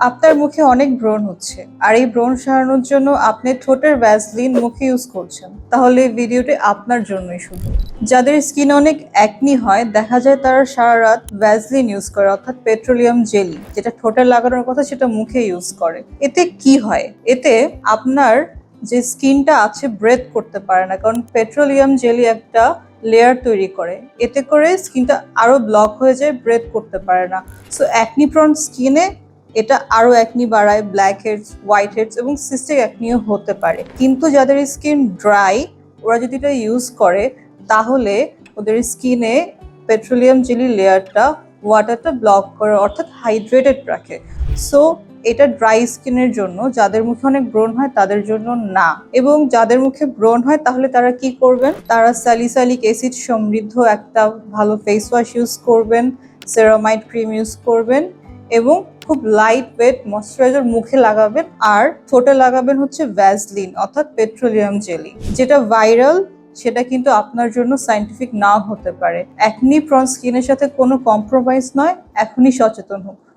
আপনার মুখে অনেক ব্রণ হচ্ছে আর এই ব্রণ সারানোর জন্য আপনি ঠোঁটের ভ্যাসলিন মুখে ইউজ করছেন, তাহলে এই ভিডিওটি আপনার জন্যই শুধু। যাদের স্কিন অনেক অ্যাকনি হয়, দেখা যায় তারা সারা রাত ভ্যাসলিন ইউজ করে, অর্থাৎ পেট্রোলিয়াম জেলি, যেটা ঠোঁটে লাগানোর কথা সেটা মুখে ইউজ করে। এতে কি হয়? এতে আপনার যে স্কিনটা আছে ব্রেথ করতে পারে না, কারণ পেট্রোলিয়াম জেলি একটা লেয়ার তৈরি করে, এতে করে স্কিনটা আরো ব্লক হয়ে যায়, ব্রেথ করতে পারে না। সো অ্যাকনি প্রন স্কিনে এটা আরো অ্যাকনি বাড়ায়, ব্ল্যাক হেডস, হোয়াইট হেডস এবং সিস্টিক অ্যাকনিও হতে পারে। কিন্তু যাদের স্কিন ড্রাই, ওরা যদি এটা ইউজ করে তাহলে ওদের স্কিনে পেট্রোলিয়াম জেলি লেয়ারটা ওয়াটারটা ব্লক করে, অর্থাৎ হাইড্রেটেড রাখে। সো এটা ড্রাই স্কিনের জন্য, যাদের মুখে অনেক ব্রণ হয় তাদের জন্য না। এবং যাদের মুখে ব্রণ হয় তাহলে তারা কি করবেন? তারা স্যালিসাইলিক অ্যাসিড সমৃদ্ধ একটা ভালো ফেস ওয়াশ ইউজ করবেন, সেরামাইড ক্রিম ইউজ করবেন এবং খুব লাইট ওয়েট ময়শ্চারাইজার মুখে লাগাবেন। আর ঠোঁটে লাগাবেন হচ্ছে ভ্যাসলিন অর্থাৎ পেট্রোলিয়াম জেলি, যেটা ভাইরাল, সেটা কিন্তু আপনার জন্য সায়েন্টিফিক নাও হতে পারে। অ্যাকনি প্রন স্কিনের সাথে কোনো কম্প্রোমাইজ নয়, এখনই সচেতন হোক।